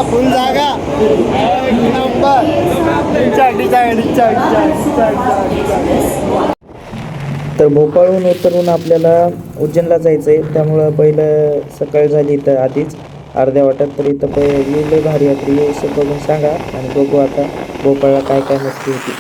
फुल जागा एक नंबर. तर भोपाळहून उतरून आपल्याला उज्जैनला जायचं आहे. त्यामुळं पहिलं सकाळ झाली इथं आधीच अर्ध्या वाटात. तर इथं येईल भारी यात्री येऊ बघून सांगा आणि बघू आता भोपाळला काय काय मस्ती होती.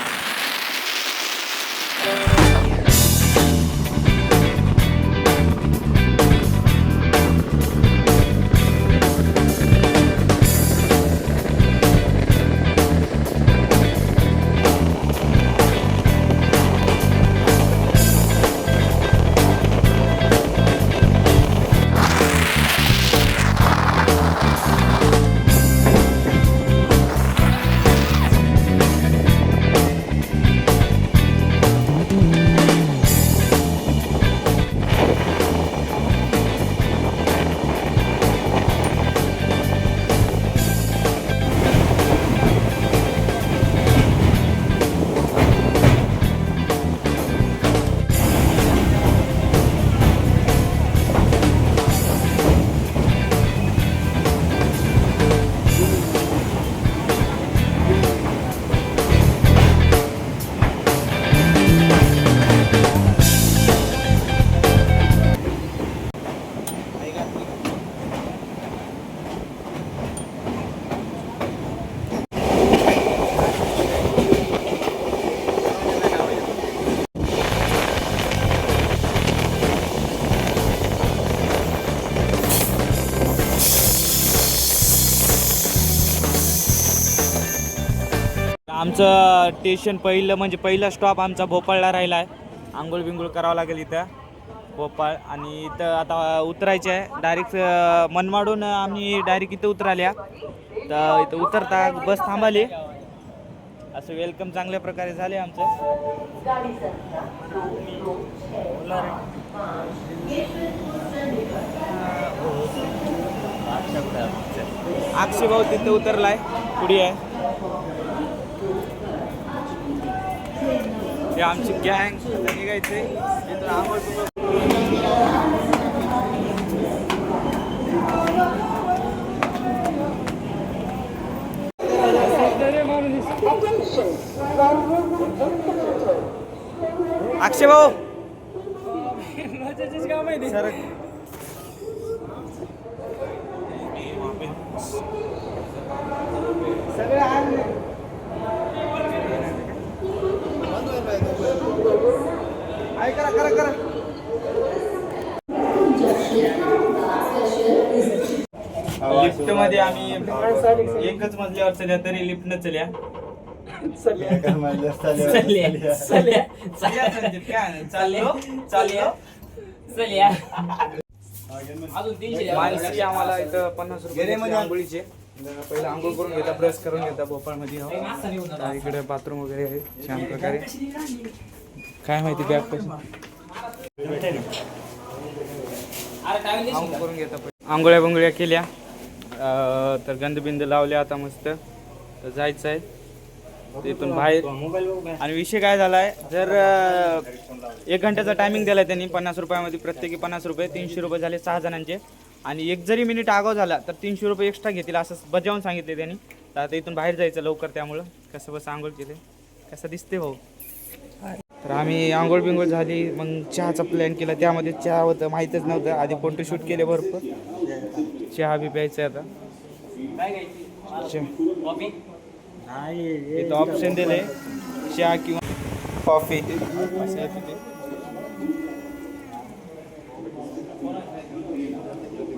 आमचं स्टेशन पहिलं म्हणजे पहिला स्टॉप आमचा भोपाळला राहिला आहे. आंघोळ बिंघोळ करावं लागेल इथं भोपाळ. आणि इथं आता उतरायचं आहे डायरेक्ट मनमाडून आम्ही डायरेक्ट इथं उतराल्या. तर इथं उतरता बस थांबाली. असं वेलकम चांगल्या प्रकारे झाले आमचं. अक्षय भाऊ तिथं उतरलाय पुढे आहे. हे आमची गँग निघायचे तिथून आंघोळ अक्षय भाऊ सर करा लिफ्ट मध्ये आम्ही एकच मजल्यावर चल्या तरी लिफ्ट न चल्या. मानसी आम्हाला इथं 50 रुपये आंघोळीचे. पहिला आंघोळ करून घेता ब्रश करून घेता भोपाळमध्ये. इकडे बाथरूम वगैरे आहे छान प्रकारे. काय माहिती बॅग कशी आंघोळ करून घेता. आंघोळ्या बंगोळ्या केल्या तर गंधबिंद लावल्या. आता मस्त तर जायचं आहे तिथून बाहेर. आणि विषय काय झाला आहे, जर 1 घंट्याचा टायमिंग दिला आहे त्यांनी 50 रुपयामध्ये. प्रत्येकी 50 रुपये 300 रुपये झाले 6 जणांचे. आणि एक जरी मिनिट आगाव झाला तर 300 रुपये एक्स्ट्रा घेतील असं बजावून सांगितले त्यांनी. तर आता इथून बाहेर जायचं लवकर. त्यामुळं कसं बस आंघोळ केले कसं दिसते भाऊ. तर आम्ही आंघोळ बिंघोळ झाली. मग चहाचा प्लॅन केला. त्यामध्ये चहा होतं माहीतच नव्हतं. आधी फोटोशूट केले भरपूर. चहा बी प्यायचा आता. इथं ऑप्शन दिले चहा किंवा कॉफी.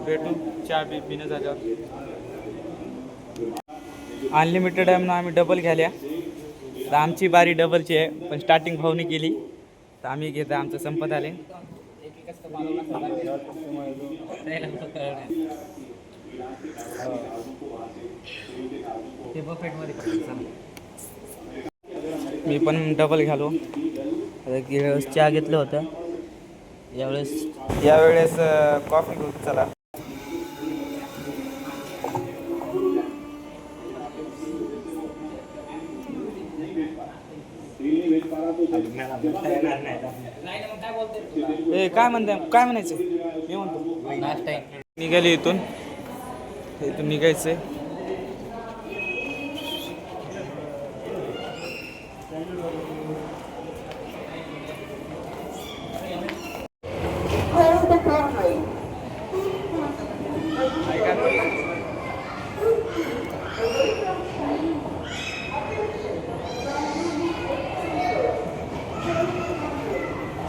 भेटू चहा बी पिणं झाल्यावर. अनलिमिटेड आहे म्हणून आम्ही डबल घ्याल्या. तर आमची बारी डबलची आहे पण स्टार्टिंग भावनी केली तर आम्ही घेतो. आमचं संपत आले. मी पण डबल घालो. चहा घेतलं होतं यावेळेस कॉफी घेऊ. चला काय म्हणताय काय म्हणायचं. मी म्हणतो निघाली इथून निघायचंय.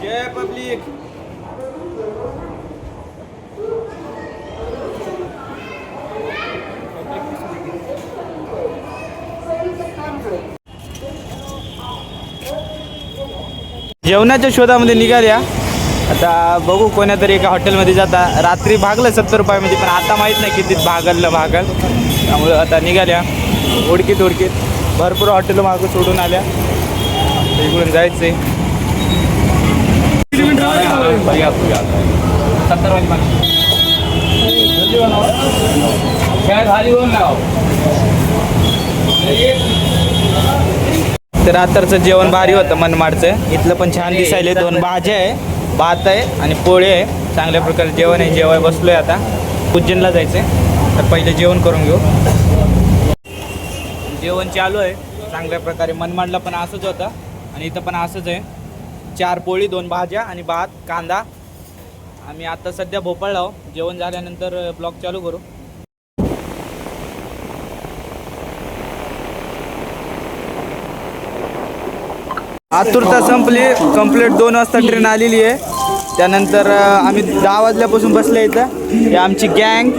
जय पब्लिक. जेवणाच्या शोधामध्ये निघाल्या. आता बघू कोण्या तरी एका हॉटेलमध्ये जाता. रात्री भागलं 70 रुपयामध्ये, पण आता माहीत नाही किती भागल त्यामुळं आता निघाल्या ओळखीत भरपूर हॉटेल मागं सोडून आल्या. इकडून जायचंय. तर आत्ताचं जेवण भारी होतं मनमाडचं. इथलं पण छान दिसायले. 2 भाज्या आहे, भात आहे आणि पोळे आहे. चांगल्या प्रकारे जेवण आहे. जेवाय बसलोय. आता उज्जैनला जायचं आहे, तर पहिले जेवण करून घेऊ. जेवण चालू आहे चांगल्या प्रकारे. मनमाडला पण असंच होतं आणि इथं पण असंच आहे. 4 पोळी, 2 भाज्या आणि भात, कांदा. आम्ही आता सध्या भोपाळला आहो. जेवण झाल्यानंतर ब्लॉग चालू करू. आतुरता संपली. कंप्लीट 2 वाजता ट्रेन आलेली आहे. त्यानंतर आम्ही 10 वाजल्यापासून बसले इथं. हे आमची गँग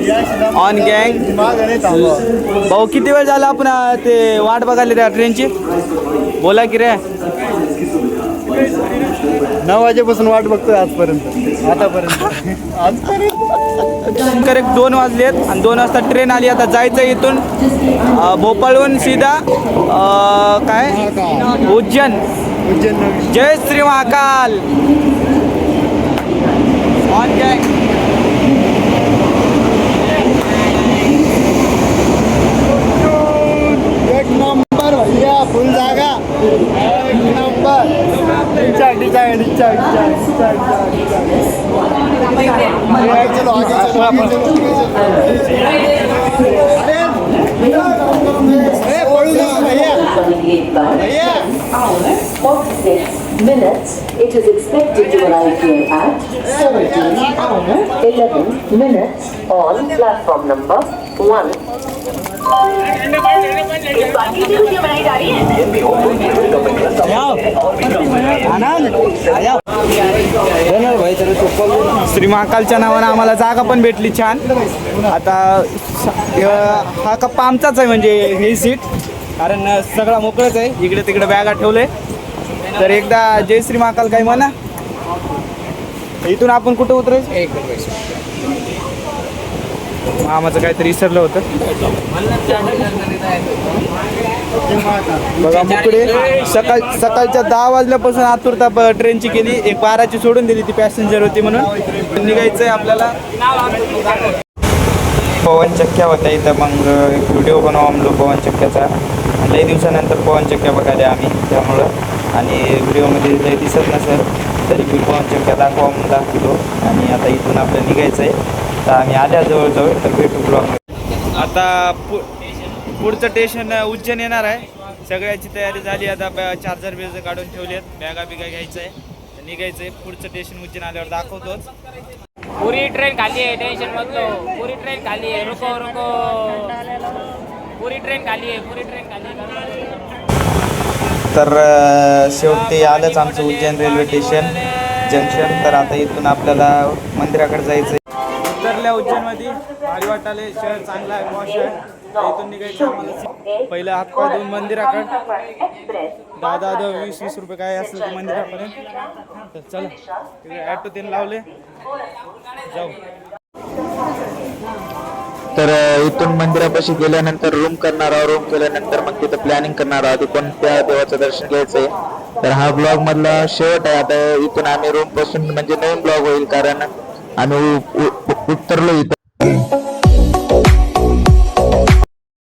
ऑन गँग. भाऊ किती वेळ झाला आपण ते वाट बघायला त्या ट्रेनची? बोला की रे. 9 वाजेपासून वाट बघतोय आतापर्यंत. करेक्ट 2 वाजलेत आणि 2 वाजता ट्रेन आली. आता जायचं इथून भोपाळहून सीधा काय उज्जैन. जय श्री महाकाल. ऑन गँग. एक नंबर भैया, फुल जागा. एक नंबर. चलो आगे minutes. It is expected to arrive here at 11 minutes on platform number 1. Shri महाकालच्या नावानं आम्हाला जागा पण भेटली छान. आता हा कप्पा आमचाच आहे, म्हणजे ही सीट, कारण सगळा मोकळंच आहे. इकडे तिकडे बॅगा ठेवले. तर एकदा जय श्री महाकाल काय म्हणा. इथून आपण कुठं उतरायचं? आम्हाला काहीतरी विसरलं होतं बघा. मुकडे सकाळच्या 10 वाजल्यापासून आतुरता ट्रेनची केली. एक 12ची सोडून दिली, ती पॅसेंजर होती म्हणून. निघायचं आहे आपल्याला. पवन चक्क्या होत्या इथं. मग एक व्हिडिओ बनवा आमलो पवन चक्क्याचा. लई दिवसानंतर पवन चक्क्या बघायला आम्ही, त्यामुळं. आणि व्हिडिओमध्ये काही दिसत नसेल तरी मी पवन चक्क्या दाखवतो. आणि आता इथून आपल्याला निघायचं आहे. तर आम्ही आल्या जवळजवळ, तर भेटू ब्लॉग. आता पुढचं स्टेशन उज्जैन येणार आहे. सगळ्याची तयारी झाली. आता चार्जर बिर्जर काढून ठेवले आहेत. बॅगा घ्यायचं आहे, निघायचं आहे. पुढचं स्टेशन उज्जैन आल्यावर दाखवतोच. पूरी ट्रेन खाली है, टेंशन मत लो. पूरी ट्रेन खाली है, रुको पूरी ट्रेन खाली है. तर शेवटी आलंच आमचं उज्जैन रेल्वे स्टेशन जंक्शन. तर आता इथून आपल्याला मंदिराकडे जायचं आहे. उतरल्या उज्जैनमध्ये. भारी वाटाले. शहर चांगलं आहे, मॉश आहे. इथून निघायचं आम्हाला. पहिलं हातपाय धुवून मंदिराकडे. 10 20 रुपये काय असेल तर मंदिरापर्यंत. तर चला तिकडे ॲटो 3 लावले, जाऊ. तर इथून मंदिरापाशी गेल्यानंतर रूम करणार आहोत. रूम केल्यानंतर मग तिथं प्लॅनिंग करणार आहोत कोणत्या देवाचं दर्शन घ्यायचंय. तर हा ब्लॉग मधला शेवट आहे. आता इथून आम्ही रूम पासून म्हणजे नवीन ब्लॉग होईल, कारण आम्ही उतरलो इथं.